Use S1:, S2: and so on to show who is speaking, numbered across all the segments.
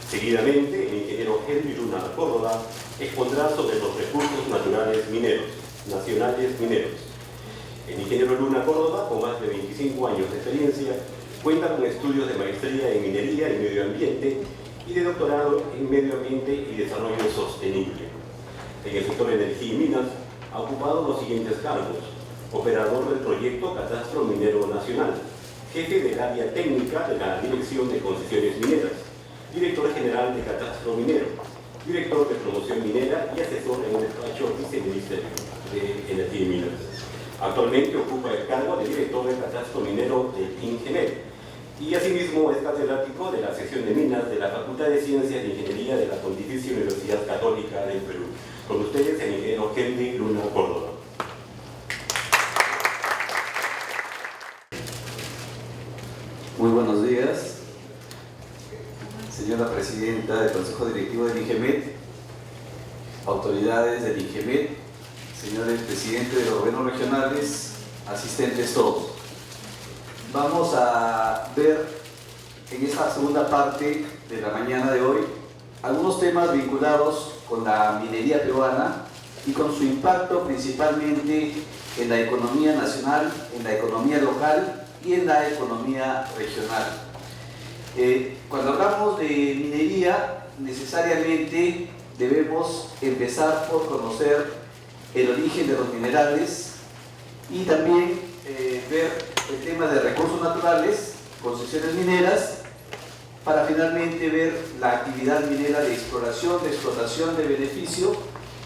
S1: Seguidamente, el ingeniero Henry Luna Córdoba expondrá sobre los recursos naturales mineros, nacionales mineros. El ingeniero Luna Córdoba, con más de 25 años de experiencia, cuenta con estudios de maestría en minería y medio ambiente y de doctorado en medio ambiente y desarrollo sostenible. En el sector energía y minas ha ocupado los siguientes cargos: operador del proyecto Catastro Minero Nacional, jefe del área técnica de la Dirección de Concesiones Mineras, director general de Catastro Minero, director de promoción minera y asesor en el despacho viceministerio de Energía y Minas. Actualmente ocupa el cargo de director de Catastro Minero del INGEMET y asimismo es catedrático de la sección de minas de la Facultad de Ciencias e Ingeniería de la Pontificia Universidad Católica del Perú. Con ustedes, el ingeniero Henry Luna Córdoba.
S2: Muy buenos días, señora presidenta del Consejo Directivo del INGEMET, autoridades del INGEMET, señores presidentes de los gobiernos regionales, asistentes todos. Vamos a ver en esta segunda parte de la mañana de hoy algunos temas vinculados con la minería peruana y con su impacto principalmente en la economía nacional, en la economía local y en la economía regional. Cuando hablamos de minería, necesariamente debemos empezar por conocer el origen de los minerales y también ver el tema de recursos naturales, concesiones mineras, para finalmente ver la actividad minera de exploración, de explotación, de beneficio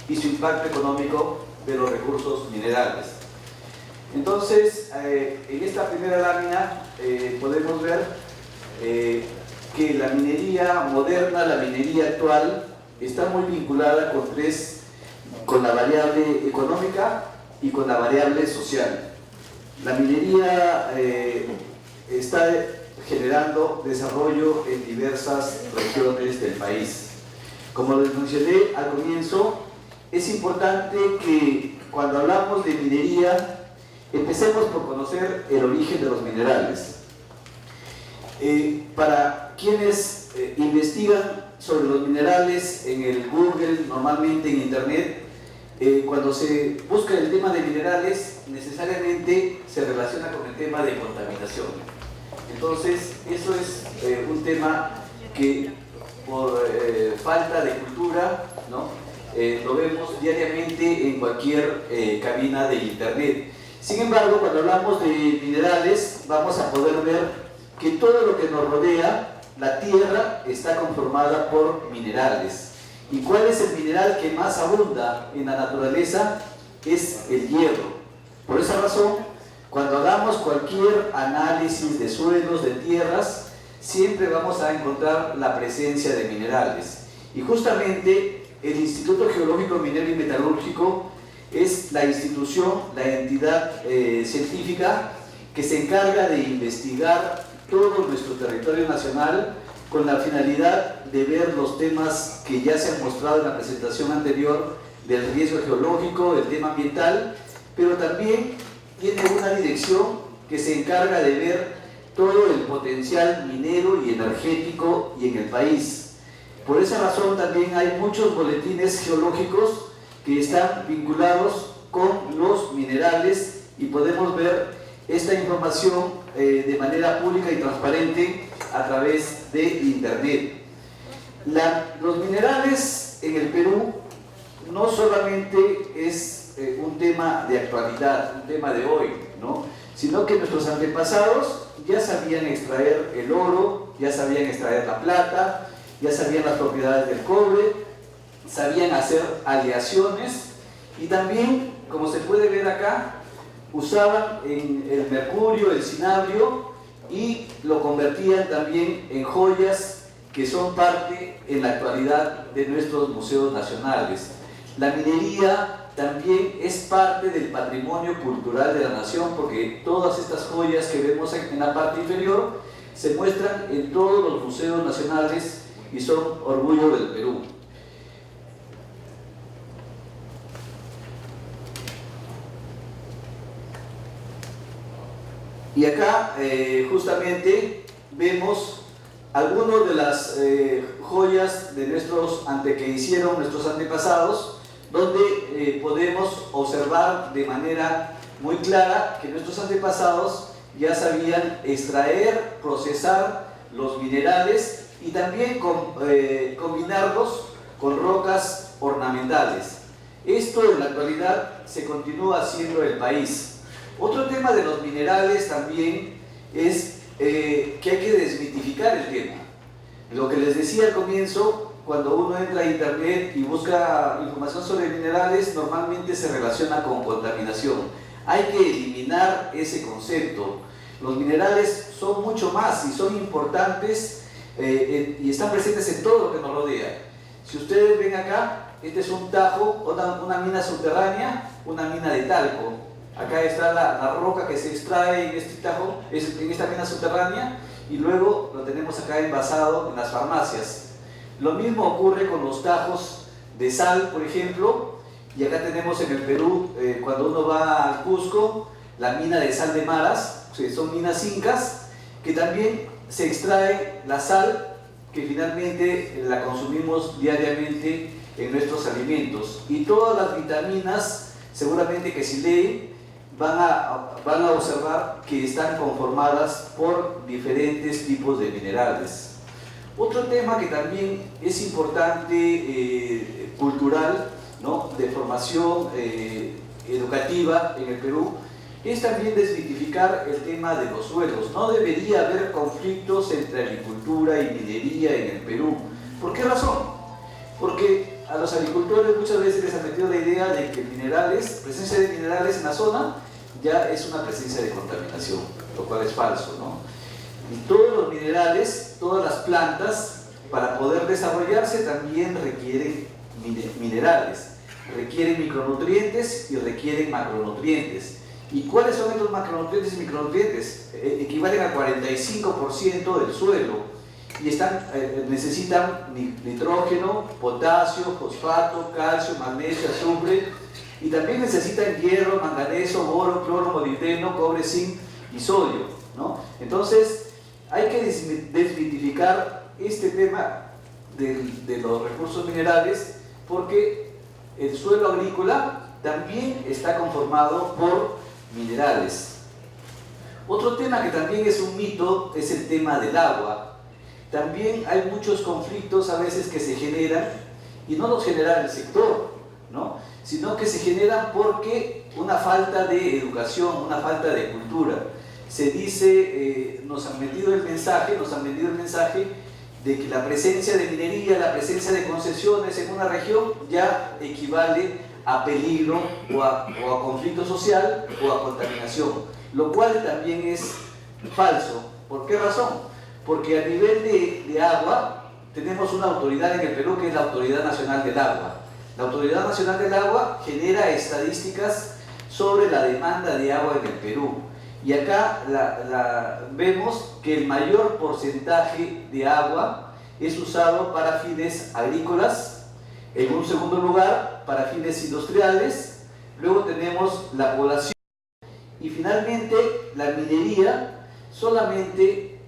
S2: y su impacto económico de los recursos minerales. Entonces, en esta primera lámina podemos ver que la minería moderna, la minería actual, está muy vinculada con la variable económica y con la variable social. La minería está generando desarrollo en diversas regiones del país. Como les mencioné al comienzo, es importante que cuando hablamos de minería empecemos por conocer el origen de los minerales. Para quienes investigan sobre los minerales en el Google, normalmente en Internet, cuando se busca el tema de minerales, necesariamente se relaciona con el tema de contaminación. Entonces, eso es un tema que por falta de cultura, ¿no? Lo vemos diariamente en cualquier cabina de Internet. Sin embargo, cuando hablamos de minerales, vamos a poder ver que todo lo que nos rodea, la Tierra, está conformada por minerales. ¿Y cuál es el mineral que más abunda en la naturaleza? Es el hierro. Por esa razón, cuando hagamos cualquier análisis de suelos, de tierras, siempre vamos a encontrar la presencia de minerales. Y justamente el Instituto Geológico Minero y Metalúrgico es la institución, la entidad científica que se encarga de investigar todo nuestro territorio nacional con la finalidad de ver los temas que ya se han mostrado en la presentación anterior del riesgo geológico, el tema ambiental, pero también tiene una dirección que se encarga de ver todo el potencial minero y energético y en el país. Por esa razón también hay muchos boletines geológicos que están vinculados con los minerales y podemos ver esta información de manera pública y transparente a través de Internet. Los minerales en el Perú no solamente es un tema de actualidad, un tema de hoy, ¿no? Sino que nuestros antepasados ya sabían extraer el oro, ya sabían extraer la plata, ya sabían las propiedades del cobre, sabían hacer aleaciones y también, como se puede ver acá, usaban el mercurio, el cinabrio y lo convertían también en joyas que son parte en la actualidad de nuestros museos nacionales. La minería también es parte del patrimonio cultural de la nación porque todas estas joyas que vemos en la parte inferior se muestran en todos los museos nacionales y son orgullo del Perú. Y acá justamente vemos algunas de las joyas de que hicieron nuestros antepasados, donde podemos observar de manera muy clara que nuestros antepasados ya sabían extraer, procesar los minerales y también combinarlos con rocas ornamentales. Esto en la actualidad se continúa haciendo en el país. Otro tema de los minerales también es que hay que desmitificar el tema. Lo que les decía al comienzo, cuando uno entra a internet y busca información sobre minerales, normalmente se relaciona con contaminación. Hay que eliminar ese concepto. Los minerales son mucho más y son importantes y están presentes en todo lo que nos rodea. Si ustedes ven acá, este es un tajo, una mina subterránea, una mina de talco. Acá está la roca que se extrae en este tajo, en esta mina subterránea, y luego lo tenemos acá envasado en las farmacias. Lo mismo ocurre con los tajos de sal, por ejemplo, y acá tenemos en el Perú, cuando uno va al Cusco, la mina de sal de Maras, son minas incas, que también se extrae la sal, que finalmente la consumimos diariamente en nuestros alimentos. Y todas las vitaminas, seguramente que si leen, van a observar que están conformadas por diferentes tipos de minerales. Otro tema que también es importante, cultural, ¿no?, de formación educativa en el Perú, es también desmitificar el tema de los suelos. No debería haber conflictos entre agricultura y minería en el Perú. ¿Por qué razón? Porque a los agricultores muchas veces les ha metido la idea de que presencia de minerales en la zona ya es una presencia de contaminación, lo cual es falso, ¿no? Y todos los minerales, todas las plantas, para poder desarrollarse también requieren minerales, requieren micronutrientes y requieren macronutrientes. ¿Y cuáles son estos macronutrientes y micronutrientes? Equivalen al 45% del suelo y necesitan nitrógeno, potasio, fosfato, calcio, magnesio, azufre, y también necesitan hierro, manganeso, boro, cloro, molibdeno, cobre, zinc y sodio, ¿no? Entonces hay que desmitificar este tema de los recursos minerales, porque el suelo agrícola también está conformado por minerales. Otro tema que también es un mito es el tema del agua. También hay muchos conflictos a veces que se generan, y no los genera el sector, ¿no?, sino que se generan porque una falta de educación, una falta de cultura. Se dice, nos han vendido el mensaje de que la presencia de minería, la presencia de concesiones en una región ya equivale a peligro o a conflicto social o a contaminación, lo cual también es falso. ¿Por qué razón? Porque a nivel de agua tenemos una autoridad en el Perú que es la Autoridad Nacional del Agua. La Autoridad Nacional del Agua genera estadísticas sobre la demanda de agua en el Perú. Y acá vemos que el mayor porcentaje de agua es usado para fines agrícolas, en un segundo lugar para fines industriales, luego tenemos la población y finalmente la minería solamente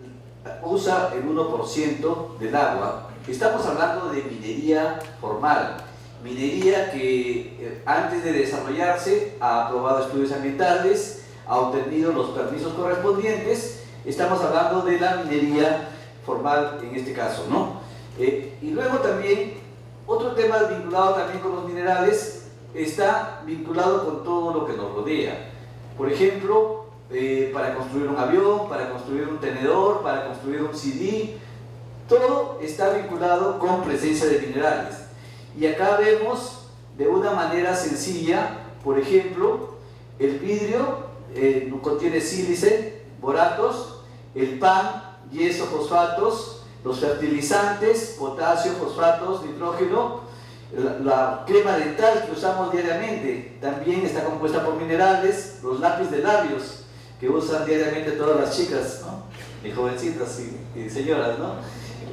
S2: usa el 1% del agua. Estamos hablando de minería formal, minería que antes de desarrollarse ha aprobado estudios ambientales, ha obtenido los permisos correspondientes. Estamos hablando de la minería formal en este caso, ¿no? Y luego también, otro tema vinculado también con los minerales, está vinculado con todo lo que nos rodea. Por ejemplo, para construir un avión, para construir un tenedor, para construir un CD, todo está vinculado con presencia de minerales. Y acá vemos de una manera sencilla, por ejemplo, el vidrio contiene sílice, boratos, el pan, yeso, fosfatos, los fertilizantes, potasio, fosfatos, nitrógeno, la crema dental que usamos diariamente también está compuesta por minerales, los lápices de labios que usan diariamente todas las chicas, ¿no?, y jovencitas y señoras, ¿no?,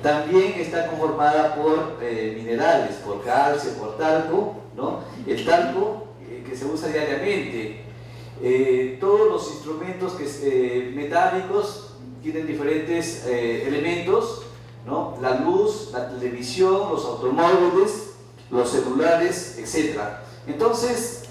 S2: también está conformada por minerales, por calcio, por talco, ¿no?, el talco que se usa diariamente. Todos los instrumentos metálicos tienen diferentes elementos, ¿no? La luz, la televisión, los automóviles, los celulares, etc. Entonces,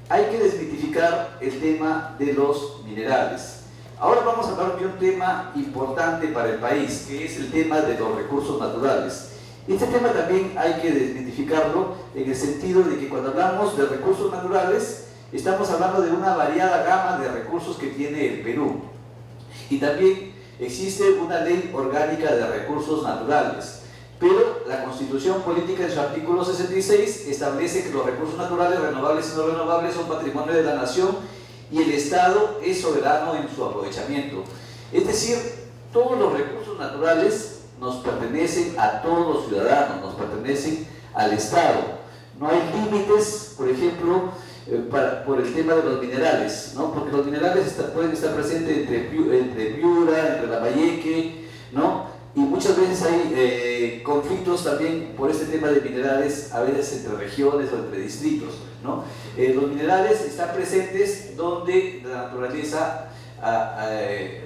S2: hay que desmitificar el tema de los minerales. Ahora vamos a hablar de un tema importante para el país, que es el tema de los recursos naturales. Este tema también hay que desmitificarlo en el sentido de que cuando hablamos de recursos naturales, estamos hablando de una variada gama de recursos que tiene el Perú. Y también existe una ley orgánica de recursos naturales. Pero la Constitución Política en su artículo 66 establece que los recursos naturales, renovables y no renovables, son patrimonio de la nación y el Estado es soberano en su aprovechamiento. Es decir, todos los recursos naturales nos pertenecen a todos los ciudadanos, nos pertenecen al Estado. No hay límites, por ejemplo, por el tema de los minerales, ¿no? Porque los minerales pueden estar presentes entre Piura, entre Lambayeque, ¿no? Y muchas veces hay conflictos también por este tema de minerales, a veces entre regiones o entre distritos, ¿no? Los minerales están presentes donde la naturaleza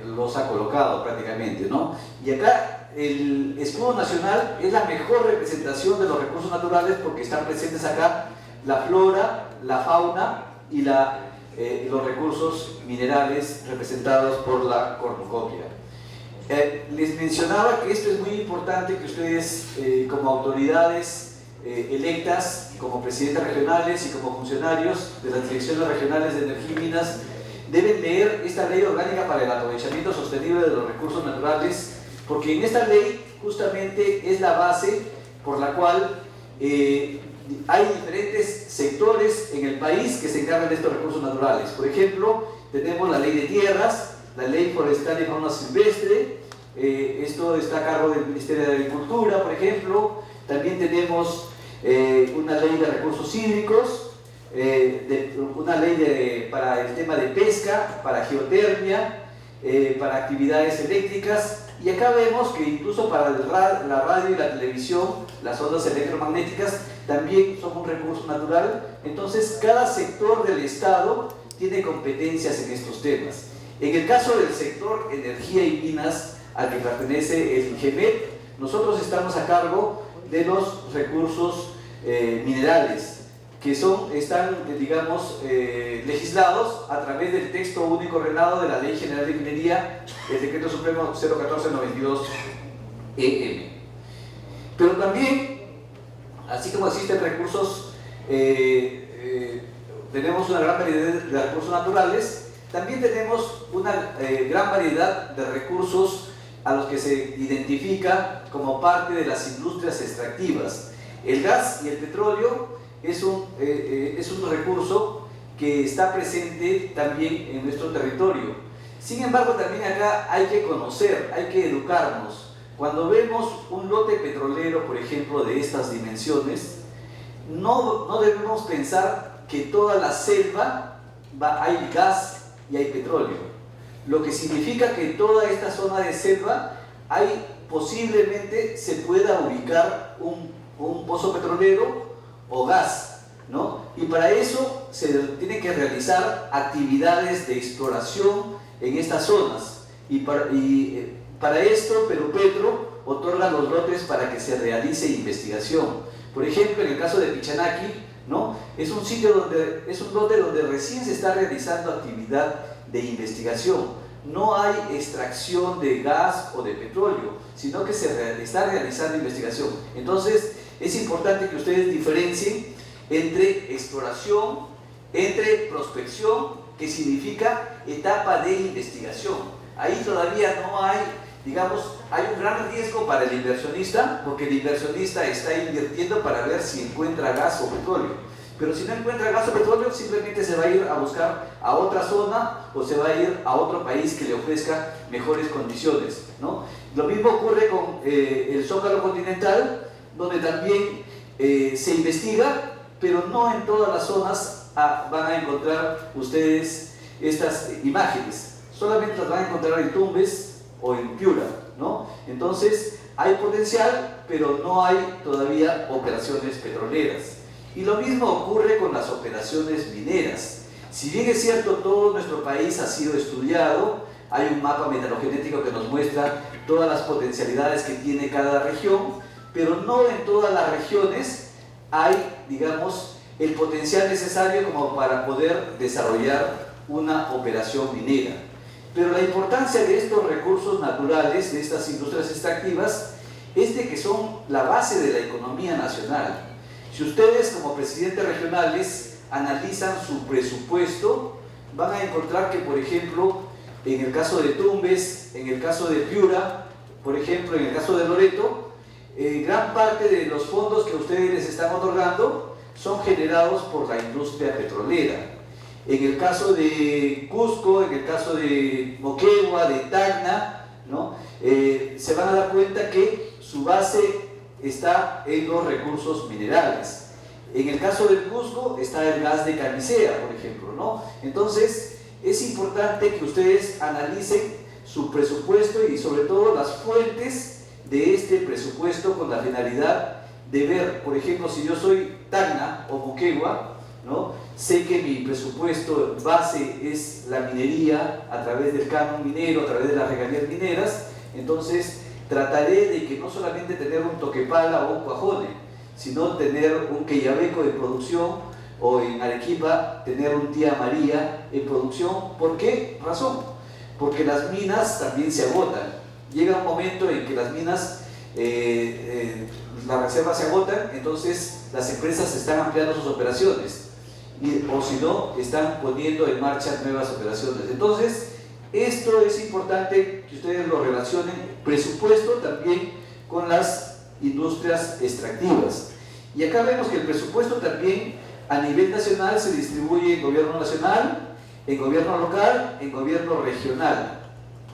S2: los ha colocado prácticamente, ¿no? Y acá el escudo nacional es la mejor representación de los recursos naturales porque están presentes acá la flora, la fauna y los recursos minerales representados por la cornucopia. Les mencionaba que esto es muy importante que ustedes como autoridades electas, como presidentes regionales y como funcionarios de las direcciones regionales de energía y minas deben leer esta ley orgánica para el aprovechamiento sostenible de los recursos naturales, porque en esta ley justamente es la base por la cual hay diferentes sectores en el país que se encargan de estos recursos naturales. Por ejemplo, tenemos la ley de tierras, la ley forestal y fauna silvestre, esto está a cargo del Ministerio de Agricultura, por ejemplo. También tenemos una ley de recursos hídricos, una ley para el tema de pesca, para geotermia, para actividades eléctricas, y acá vemos que incluso para la radio y la televisión, las ondas electromagnéticas también son un recurso natural. Entonces cada sector del Estado tiene competencias en estos temas. En el caso del sector energía y minas, al que pertenece el IGEMET, nosotros estamos a cargo de los recursos minerales, que están, digamos, legislados a través del texto único ordenado de la Ley General de Minería, el Decreto Supremo 014-92-EM. Pero también, así como existen recursos, tenemos una gran variedad de recursos naturales, también tenemos una gran variedad de recursos a los que se identifica como parte de las industrias extractivas. El gas y el petróleo es un recurso que está presente también en nuestro territorio. Sin embargo, también acá hay que conocer, hay que educarnos. Cuando vemos un lote petrolero, por ejemplo, de estas dimensiones, no debemos pensar que toda la selva hay gas y hay petróleo. Lo que significa que en toda esta zona de selva posiblemente se pueda ubicar un pozo petrolero o gas, ¿no? Y para eso se tienen que realizar actividades de exploración en estas zonas. Y para esto Perupetro otorga los lotes para que se realice investigación. Por ejemplo, en el caso de Pichanaki, ¿no? Es un lote donde recién se está realizando actividad de investigación. No hay extracción de gas o de petróleo, sino que se está realizando investigación. Entonces, es importante que ustedes diferencien entre exploración, entre prospección, que significa etapa de investigación. Ahí todavía no hay, digamos, hay un gran riesgo para el inversionista, porque el inversionista está invirtiendo para ver si encuentra gas o petróleo. Pero si no encuentra gas o petróleo, simplemente se va a ir a buscar a otra zona o se va a ir a otro país que le ofrezca mejores condiciones, ¿no? Lo mismo ocurre con el Zócalo continental, donde también se investiga, pero no en todas las zonas van a encontrar ustedes estas imágenes. Solamente las van a encontrar en Tumbes o en Piura, ¿no? Entonces hay potencial, pero no hay todavía operaciones petroleras. Y lo mismo ocurre con las operaciones mineras. Si bien es cierto, todo nuestro país ha sido estudiado, hay un mapa metalogenético que nos muestra todas las potencialidades que tiene cada región, pero no en todas las regiones hay, digamos, el potencial necesario como para poder desarrollar una operación minera. Pero la importancia de estos recursos naturales, de estas industrias extractivas, es de que son la base de la economía nacional. Si ustedes como presidentes regionales analizan su presupuesto, van a encontrar que, por ejemplo, en el caso de Tumbes, en el caso de Piura, por ejemplo, en el caso de Loreto, gran parte de los fondos que ustedes les están otorgando son generados por la industria petrolera. En el caso de Cusco, en el caso de Moquegua, de Tacna, ¿no? Se van a dar cuenta que su base está en los recursos minerales. En el caso del Cusco está el gas de camisea, por ejemplo, ¿no? Entonces, es importante que ustedes analicen su presupuesto y sobre todo las fuentes de este presupuesto con la finalidad de ver, por ejemplo, si yo soy Tacna o Moquegua, ¿no? Sé que mi presupuesto base es la minería a través del canon minero, a través de las regalías mineras, entonces trataré de que no solamente tener un Toquepala o un Cuajone, sino tener un Queyabeco de producción, o en Arequipa tener un Tía María en producción. ¿Por qué razón? Porque las minas también se agotan. Llega un momento en que las minas, las reservas se agotan, entonces las empresas están ampliando sus operaciones, o si no, están poniendo en marcha nuevas operaciones. Entonces, esto es importante que ustedes lo relacionen, presupuesto también con las industrias extractivas. Y acá vemos que el presupuesto también a nivel nacional se distribuye en gobierno nacional, en gobierno local, en gobierno regional,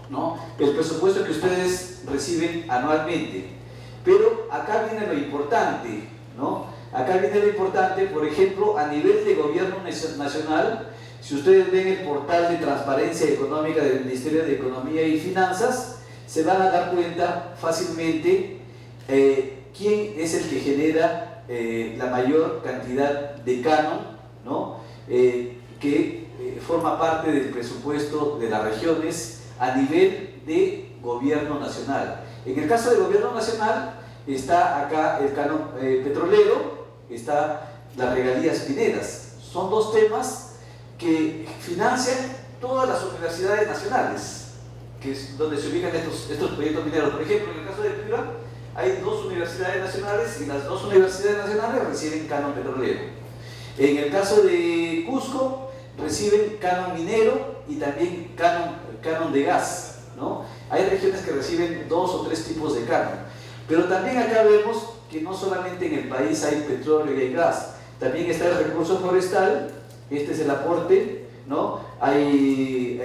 S2: ¿no? El presupuesto que ustedes reciben anualmente. Pero acá viene lo importante, ¿no? Acá viene lo importante, por ejemplo, a nivel de gobierno nacional, si ustedes ven el portal de transparencia económica del Ministerio de Economía y Finanzas, se van a dar cuenta fácilmente quién es el que genera la mayor cantidad de canon, ¿no? Que forma parte del presupuesto de las regiones a nivel de gobierno nacional. En el caso del gobierno nacional está acá el canon petrolero, está las regalías mineras. Son dos temas que financian todas las universidades nacionales, que es donde se ubican estos proyectos mineros. Por ejemplo, en el caso de Piura, hay dos universidades nacionales y las dos universidades nacionales reciben canon petrolero. En el caso de Cusco, reciben canon minero y también canon de gas, ¿no? Hay regiones que reciben 2 o 3 tipos de canon. Pero también acá vemos que no solamente en el país hay petróleo y hay gas, también está el recurso forestal, este es el aporte, ¿no? Hay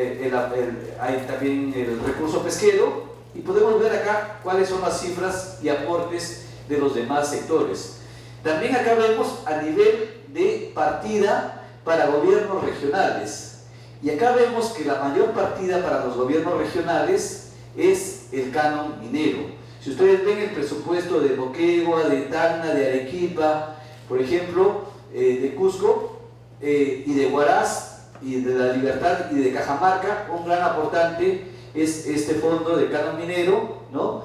S2: también el recurso pesquero, y podemos ver acá cuáles son las cifras y aportes de los demás sectores. También acá vemos a nivel de partida para gobiernos regionales. Y acá vemos que la mayor partida para los gobiernos regionales es el canon minero. Si ustedes ven el presupuesto de Moquegua, de Tacna, de Arequipa, por ejemplo, de Cusco, y de Huaraz, y de La Libertad, y de Cajamarca, un gran aportante es este fondo de canon minero, ¿no?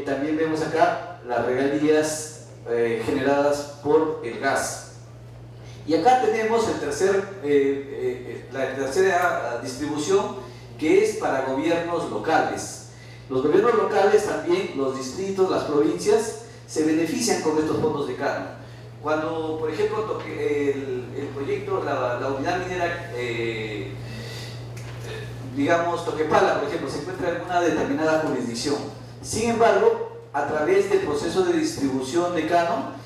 S2: También vemos acá las regalías generadas por el gas. Y acá tenemos la tercera distribución, que es para gobiernos locales. Los gobiernos locales también, los distritos, las provincias, se benefician con estos fondos de canon. Cuando, por ejemplo, el proyecto, la unidad minera, digamos, Toquepala, por ejemplo, se encuentra en una determinada jurisdicción. Sin embargo, a través del proceso de distribución de canon,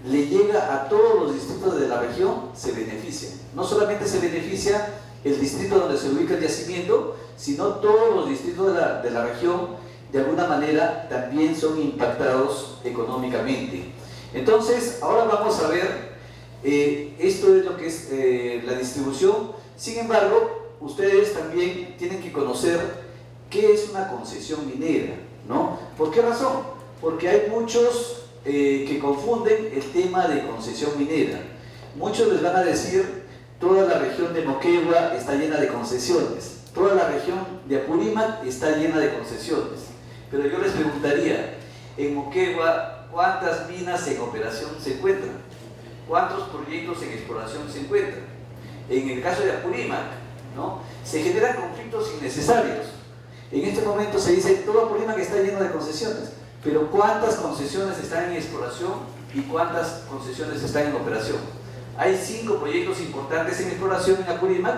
S2: le llega a todos los distritos de la región, se benefician. No solamente se beneficia el distrito donde se ubica el yacimiento, sino todos los distritos de la región, de alguna manera, también son impactados económicamente. Entonces, ahora vamos a ver, esto es lo que es la distribución. Sin embargo, ustedes también tienen que conocer qué es una concesión minera, ¿no? ¿Por qué razón? Porque hay muchos que confunden el tema de concesión minera. Muchos les van a decir, toda la región de Moquegua está llena de concesiones, toda la región de Apurímac está llena de concesiones. Pero yo les preguntaría, en Moquegua, ¿cuántas minas en operación se encuentran? ¿Cuántos proyectos en exploración se encuentran? En el caso de Apurímac, ¿no? Se generan conflictos innecesarios. En este momento se dice, todo Apurímac está lleno de concesiones, pero ¿cuántas concesiones están en exploración y cuántas concesiones están en operación? Hay 5 proyectos importantes en exploración en Apurímac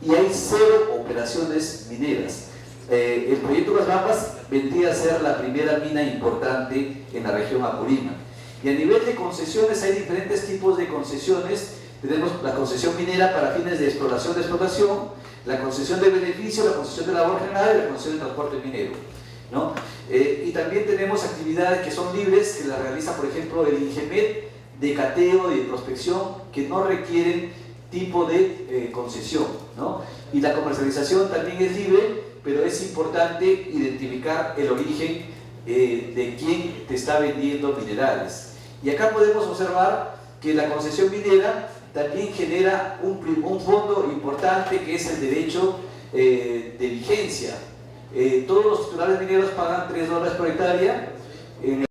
S2: y hay 0 operaciones mineras. El proyecto Las Bambas vendría a ser la primera mina importante en la región Apurímac. Y a nivel de concesiones hay diferentes tipos de concesiones. Tenemos la concesión minera para fines de exploración, la concesión de beneficio, la concesión de labor general y la concesión de transporte minero, ¿no? Y también tenemos actividades que son libres, que las realiza, por ejemplo, el INGEMET, de cateo y de prospección, que no requieren tipo de concesión, ¿no? Y la comercialización también es libre, pero es importante identificar el origen de quién te está vendiendo minerales. Y acá podemos observar que la concesión minera también genera un fondo importante, que es el derecho de vigencia. Todos los titulares mineros pagan $3 por hectárea, en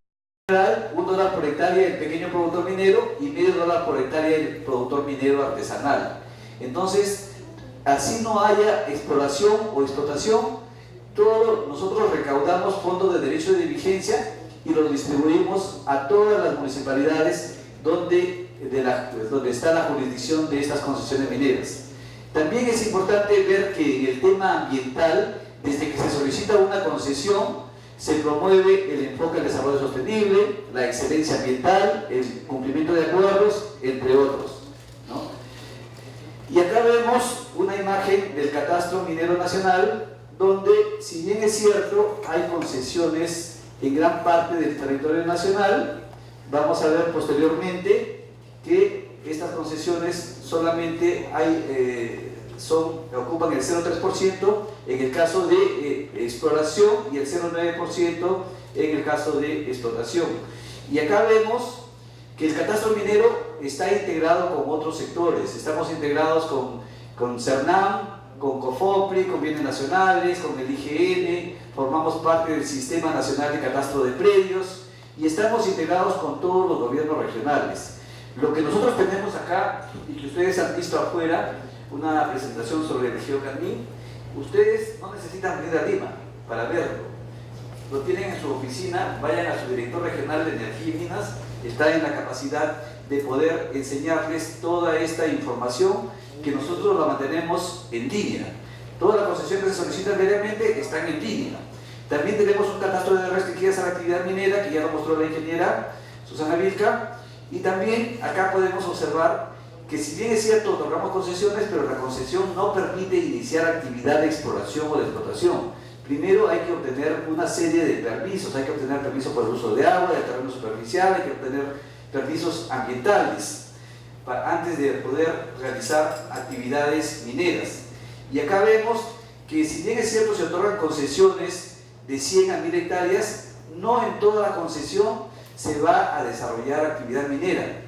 S2: general $1 por hectárea el pequeño productor minero y $0.5 por hectárea el productor minero artesanal. Entonces, así no haya exploración o explotación, nosotros recaudamos fondos de derecho de vigencia y los distribuimos a todas las municipalidades donde está la jurisdicción de estas concesiones mineras. También es importante ver que en el tema ambiental, desde que se solicita una concesión, se promueve el enfoque al desarrollo sostenible, la excelencia ambiental, el cumplimiento de acuerdos, entre otros, ¿no? Y acá vemos una imagen del Catastro Minero Nacional, donde, si bien es cierto, hay concesiones en gran parte del territorio nacional, vamos a ver posteriormente que estas concesiones solamente ocupan el 0,3% en el caso de exploración y el 0,9% en el caso de explotación. Y acá vemos que el catastro minero está integrado con otros sectores. Estamos integrados con CERNAM, con COFOPRI, con Bienes Nacionales, con el IGN, formamos parte del Sistema Nacional de Catastro de Predios y estamos integrados con todos los gobiernos regionales. Lo que nosotros tenemos acá, y que ustedes han visto afuera, una presentación sobre el geocadmín, ustedes no necesitan venir a Lima para verlo. Lo tienen en su oficina, vayan a su director regional de Energía y Minas, está en la capacidad de poder enseñarles toda esta información que nosotros la mantenemos en línea. Toda la concesión que se solicita diariamente están en línea. También tenemos un catastro de restringidas a la actividad minera, que ya lo mostró la ingeniera Susana Vilca, y también acá podemos observar que, si bien es cierto, otorgamos concesiones, pero la concesión no permite iniciar actividad de exploración o de explotación. Primero hay que obtener una serie de permisos, hay que obtener permiso por el uso de agua, de terreno superficial, hay que obtener permisos ambientales antes de poder realizar actividades mineras. Y acá vemos que, si bien es cierto, se otorgan concesiones de 100 a 1000 hectáreas, no en toda la concesión se va a desarrollar actividad minera.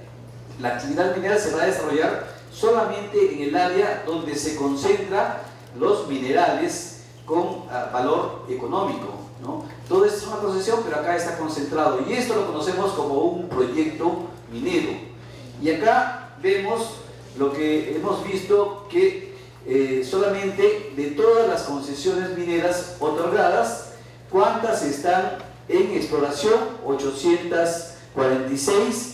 S2: La actividad minera se va a desarrollar solamente en el área donde se concentran los minerales con valor económico, ¿no? Todo esto es una concesión, pero acá está concentrado, y esto lo conocemos como un proyecto minero. Y acá vemos lo que hemos visto, que solamente de todas las concesiones mineras otorgadas, ¿cuántas están en exploración? 846,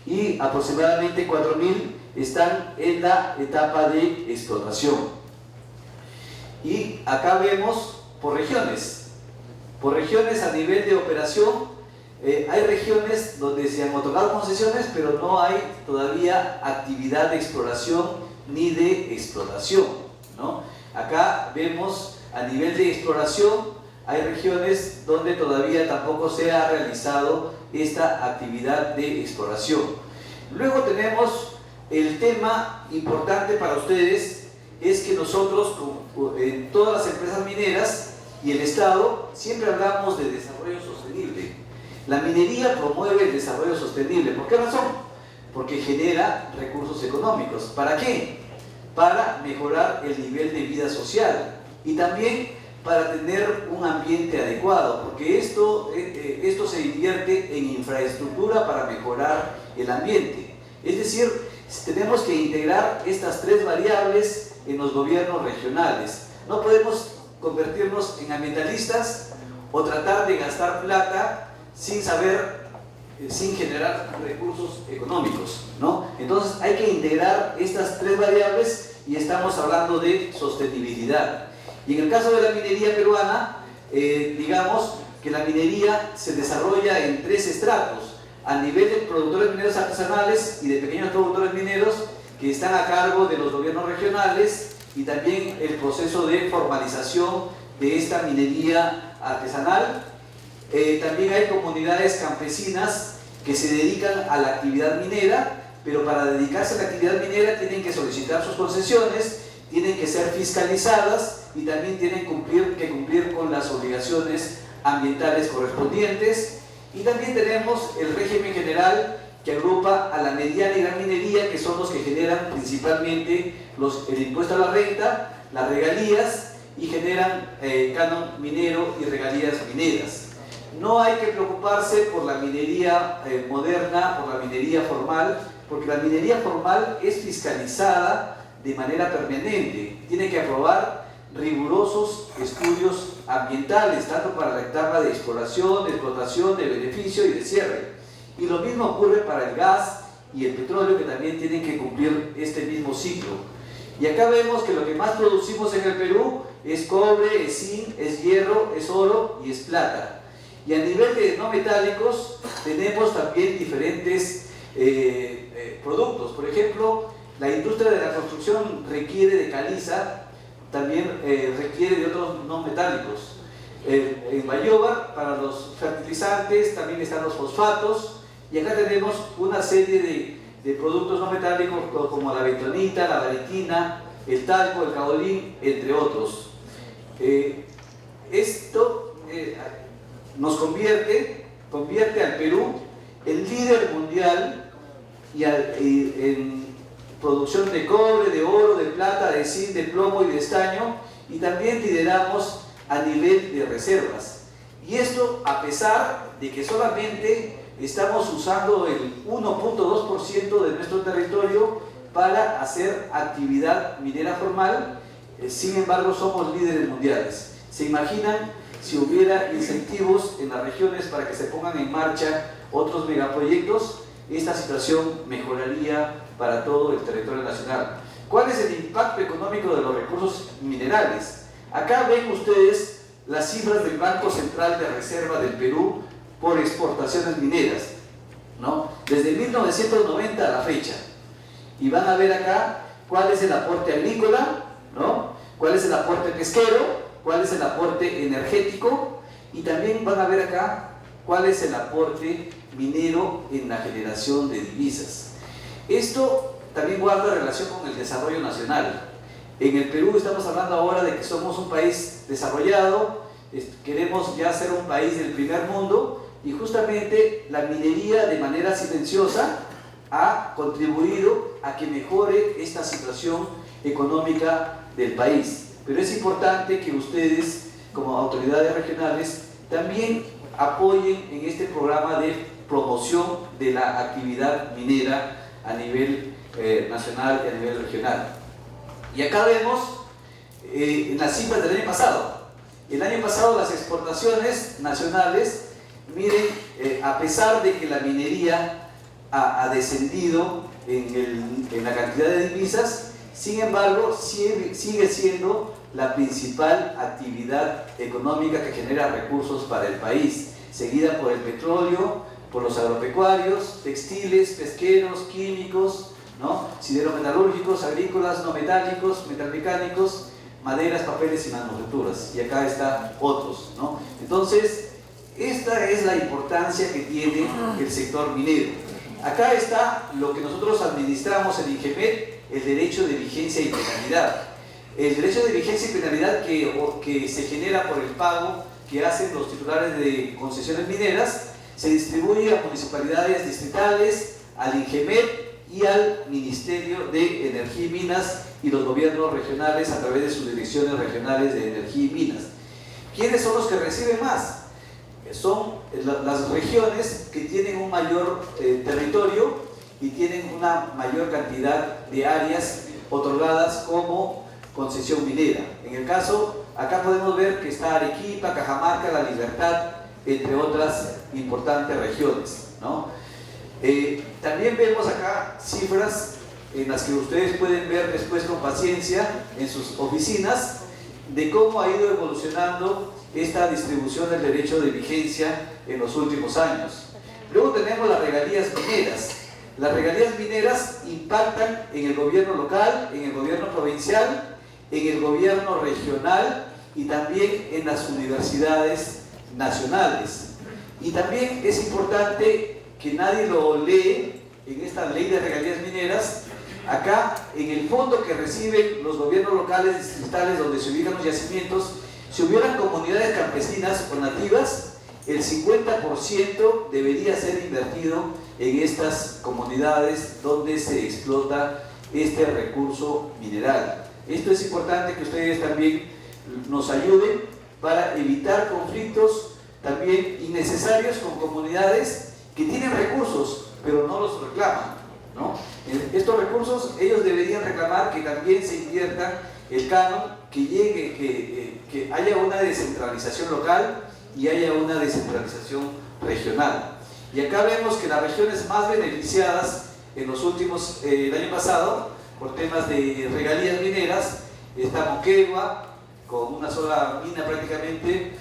S2: y aproximadamente 4000 están en la etapa de explotación. Y acá vemos por regiones a nivel de operación. Hay regiones donde se han otorgado concesiones, pero no hay todavía actividad de exploración ni de explotación, ¿no? Acá vemos a nivel de exploración, hay regiones donde todavía tampoco se ha realizado esta actividad de exploración. Luego tenemos el tema importante para ustedes, es que nosotros, en todas las empresas mineras y el Estado, siempre hablamos de desarrollo sostenible. La minería promueve el desarrollo sostenible. ¿Por qué razón? Porque genera recursos económicos. ¿Para qué? Para mejorar el nivel de vida social y también para tener un ambiente adecuado, porque esto se invierte en infraestructura para mejorar el ambiente. Es decir, tenemos que integrar estas tres variables en los gobiernos regionales. No podemos convertirnos en ambientalistas o tratar de gastar plata sin generar recursos económicos, ¿no? Entonces hay que integrar estas tres variables y estamos hablando de sostenibilidad. Y en el caso de la minería peruana, digamos que la minería se desarrolla en tres estratos: a nivel de productores mineros artesanales y de pequeños productores mineros que están a cargo de los gobiernos regionales, y también el proceso de formalización de esta minería artesanal. También hay comunidades campesinas que se dedican a la actividad minera, pero para dedicarse a la actividad minera tienen que solicitar sus concesiones, tienen que ser fiscalizadas y también tienen que cumplir con las obligaciones ambientales correspondientes. Y también tenemos el régimen general, que agrupa a la mediana y gran minería, que son los que generan principalmente el impuesto a la renta, las regalías, y generan canon minero y regalías mineras. No hay que preocuparse por la minería moderna, por la minería formal, porque la minería formal es fiscalizada de manera permanente. Tiene que aprobar rigurosos estudios ambientales, tanto para la etapa de exploración, de explotación, de beneficio y de cierre. Y lo mismo ocurre para el gas y el petróleo, que también tienen que cumplir este mismo ciclo. Y acá vemos que lo que más producimos en el Perú es cobre, es zinc, es hierro, es oro y es plata. Y a nivel de no metálicos tenemos también diferentes productos. Por ejemplo, la industria de la construcción requiere de caliza, también requiere de otros no metálicos. En Bayóvar, para los fertilizantes, también están los fosfatos. Y acá tenemos una serie de productos no metálicos como la bentonita, la varitina, el talco, el caolín, entre otros. Esto nos convierte al Perú en líder mundial en producción de cobre, de oro, de plata, de zinc, de plomo y de estaño, y también lideramos a nivel de reservas. Y esto a pesar de que solamente estamos usando el 1.2% de nuestro territorio para hacer actividad minera formal. Sin embargo, somos líderes mundiales. ¿Se imaginan si hubiera incentivos en las regiones para que se pongan en marcha otros megaproyectos? Esta situación mejoraría para todo el territorio nacional. ¿Cuál es el impacto económico de los recursos minerales? Acá ven ustedes las cifras del Banco Central de Reserva del Perú por exportaciones mineras, ¿no? Desde 1990 a la fecha. Y van a ver acá cuál es el aporte agrícola, ¿no? Cuál es el aporte pesquero, cuál es el aporte energético, y también van a ver acá cuál es el aporte minero en la generación de divisas. Esto también guarda relación con el desarrollo nacional. En el Perú estamos hablando ahora de que somos un país desarrollado, queremos ya ser un país del primer mundo, y justamente la minería de manera silenciosa ha contribuido a que mejore esta situación económica del país. Pero es importante que ustedes, como autoridades regionales, también apoyen en este programa de promoción de la actividad minera a nivel nacional y a nivel regional. Y acá vemos en las cifras del año pasado. El año pasado las exportaciones nacionales, miren, a pesar de que la minería ha descendido en la cantidad de divisas, sin embargo sigue siendo la principal actividad económica que genera recursos para el país, seguida por el petróleo, por los agropecuarios, textiles, pesqueros, químicos, ¿no? Siderometalúrgicos, agrícolas, no metálicos, metalmecánicos, maderas, papeles y manufacturas. Y acá están otros, ¿no? Entonces, esta es la importancia que tiene el sector minero. Acá está lo que nosotros administramos en INGEMET, el derecho de vigencia y penalidad. El derecho de vigencia y penalidad que se genera por el pago que hacen los titulares de concesiones mineras se distribuye a municipalidades distritales, al INGEMET y al Ministerio de Energía y Minas y los gobiernos regionales a través de sus direcciones regionales de energía y minas. ¿Quiénes son los que reciben más? Son las regiones que tienen un mayor territorio y tienen una mayor cantidad de áreas otorgadas como concesión minera. En el caso, acá podemos ver que está Arequipa, Cajamarca, La Libertad, entre otras importantes regiones, ¿no? También vemos acá cifras en las que ustedes pueden ver después con paciencia en sus oficinas de cómo ha ido evolucionando esta distribución del derecho de vigencia en los últimos años. Luego tenemos las regalías mineras. Las regalías mineras impactan en el gobierno local, en el gobierno provincial, en el gobierno regional y también en las universidades nacionales. Y también es importante que nadie lo lee en esta ley de regalías mineras. Acá, en el fondo que reciben los gobiernos locales distritales donde se ubican los yacimientos, si hubieran comunidades campesinas o nativas, el 50% debería ser invertido en estas comunidades donde se explota este recurso mineral. Esto es importante que ustedes también nos ayuden para evitar conflictos también innecesarios con comunidades que tienen recursos, pero no los reclaman, ¿no? Estos recursos ellos deberían reclamar que también se invierta el canon, que llegue, que haya una descentralización local y haya una descentralización regional. Y acá vemos que las regiones más beneficiadas en los últimos, el año pasado, por temas de regalías mineras, está Moquegua, con una sola mina prácticamente,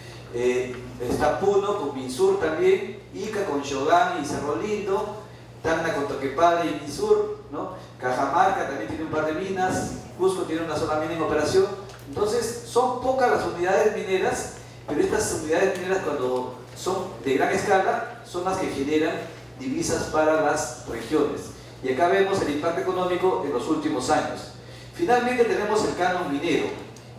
S2: está Puno con Minsur también, Ica con Xogán y Cerro Lindo, Tacna con Toquepala y Minsur, ¿no? Cajamarca también tiene un par de minas, Cusco tiene una sola mina en operación. Entonces son pocas las unidades mineras, pero estas unidades mineras, cuando son de gran escala, son las que generan divisas para las regiones. Y acá vemos el impacto económico en los últimos años. Finalmente tenemos el canon minero.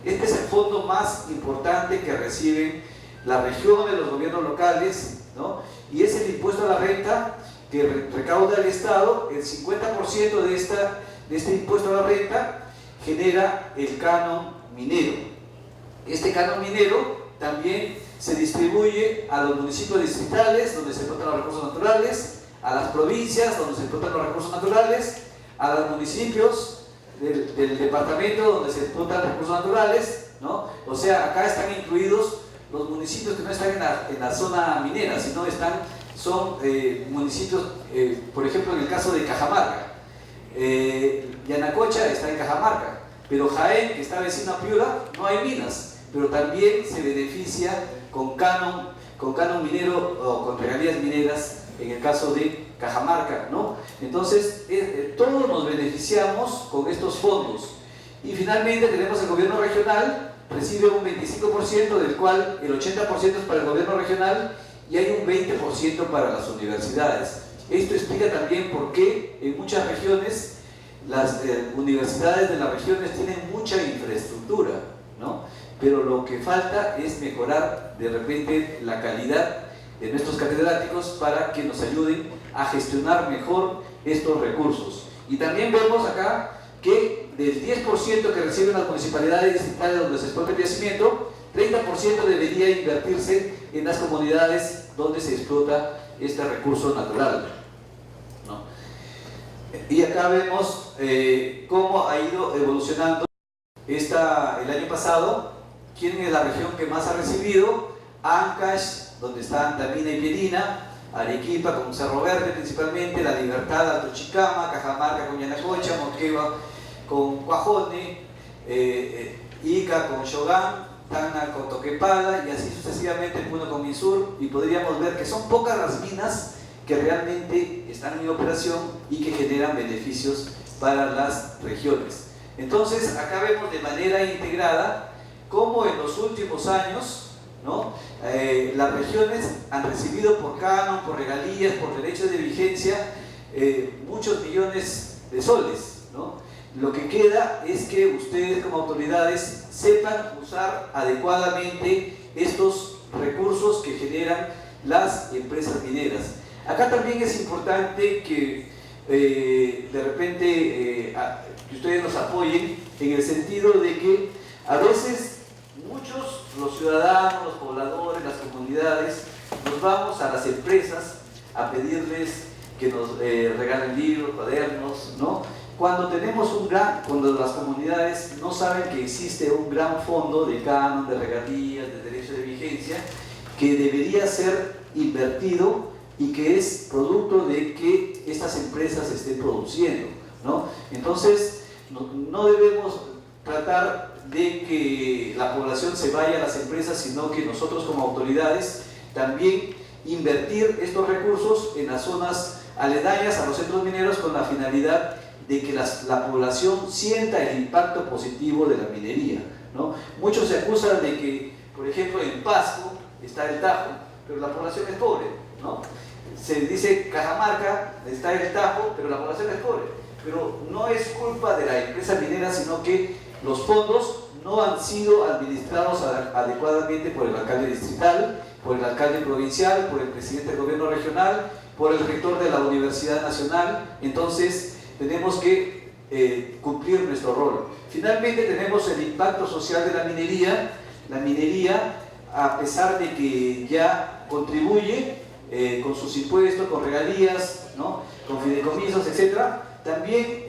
S2: Este es el fondo más importante que reciben las regiones, los gobiernos locales, ¿no? Y es el impuesto a la renta que recauda el Estado. El 50% de este impuesto a la renta genera el canon minero. Este canon minero también se distribuye a los municipios distritales donde se explotan los recursos naturales, a las provincias donde se explotan los recursos naturales, a los municipios del departamento donde se explotan recursos naturales, ¿no? O sea, acá están incluidos los municipios que no están en la zona minera, sino son municipios, por ejemplo, en el caso de Cajamarca, Yanacocha está en Cajamarca, pero Jaén, que está vecino a Piura, no hay minas, pero también se beneficia con canon minero o con regalías mineras en el caso de Cajamarca, ¿no? Entonces, todos nos beneficiamos con estos fondos. Y finalmente tenemos el gobierno regional, recibe un 25%, del cual el 80% es para el gobierno regional y hay un 20% para las universidades. Esto explica también por qué en muchas regiones las universidades de las regiones tienen mucha infraestructura, ¿no? Pero lo que falta es mejorar de repente la calidad de nuestros catedráticos para que nos ayuden a gestionar mejor estos recursos. Y también vemos acá que del 10% que reciben las municipalidades distritales donde se explota el yacimiento, 30% debería invertirse en las comunidades donde se explota este recurso natural, ¿no? Y acá vemos cómo ha ido evolucionando el año pasado. ¿Quién es la región que más ha recibido? Ancash, donde están Antamina y Piedina, Arequipa con Cerro Verde principalmente, La Libertad, Alto Chicama, Cajamarca con Yanacocha, Moquegua con Cuajone, Ica con Xogán, Tacna con Toquepala y así sucesivamente, Puno con Minsur, y podríamos ver que son pocas las minas que realmente están en operación y que generan beneficios para las regiones. Entonces, acá vemos de manera integrada cómo en los últimos años, ¿no? Las regiones han recibido por canon, por regalías, por derechos de vigencia, muchos millones de soles, ¿no? Lo que queda es que ustedes como autoridades sepan usar adecuadamente estos recursos que generan las empresas mineras. Acá también es importante que de repente que ustedes nos apoyen en el sentido de que a veces muchos, los ciudadanos, los pobladores, las comunidades, nos vamos a las empresas a pedirles que nos regalen libros, cuadernos, ¿no? Cuando las comunidades no saben que existe un gran fondo de canon, de regalías, de derecho de vigencia, que debería ser invertido y que es producto de que estas empresas estén produciendo, ¿no? Entonces, no debemos tratar de que la población se vaya a las empresas, sino que nosotros como autoridades también invertir estos recursos en las zonas aledañas a los centros mineros con la finalidad de que la población sienta el impacto positivo de la minería, ¿no? Muchos se acusan de que, por ejemplo, en Pasco está el Tajo, pero la población es pobre, ¿no? Se dice Cajamarca está el Tajo, pero la población es pobre. Pero no es culpa de la empresa minera, sino que los fondos no han sido administrados adecuadamente por el alcalde distrital, por el alcalde provincial, por el presidente del gobierno regional, por el rector de la Universidad Nacional. Entonces tenemos que cumplir nuestro rol. Finalmente tenemos el impacto social de la minería. La minería, a pesar de que ya contribuye con sus impuestos, con regalías, ¿no?, con fideicomisos, etc., también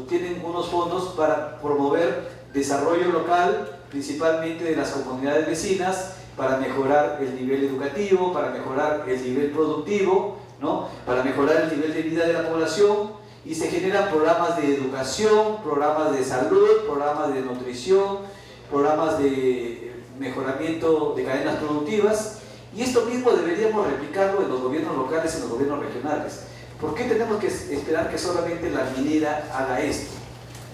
S2: tienen unos fondos para promover desarrollo local, principalmente de las comunidades vecinas, para mejorar el nivel educativo, para mejorar el nivel productivo, ¿no?, para mejorar el nivel de vida de la población, y se generan programas de educación, programas de salud, programas de nutrición, programas de mejoramiento de cadenas productivas, y esto mismo deberíamos replicarlo en los gobiernos locales y en los gobiernos regionales. ¿Por qué tenemos que esperar que solamente la minera haga esto?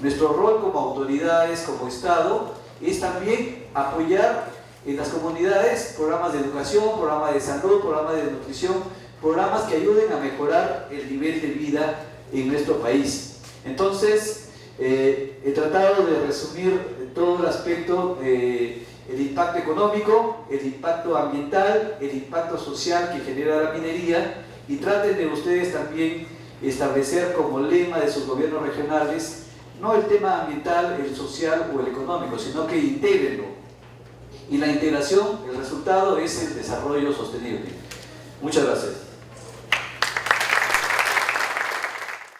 S2: Nuestro rol como autoridades, como Estado, es también apoyar en las comunidades programas de educación, programas de salud, programas de nutrición, programas que ayuden a mejorar el nivel de vida en nuestro país. Entonces, he tratado de resumir todo el aspecto el impacto económico, el impacto ambiental, el impacto social que genera la minería, y traten de ustedes también establecer como lema de sus gobiernos regionales no el tema ambiental, el social o el económico, sino que intégrenlo. Y la integración, el resultado es el desarrollo sostenible. Muchas gracias.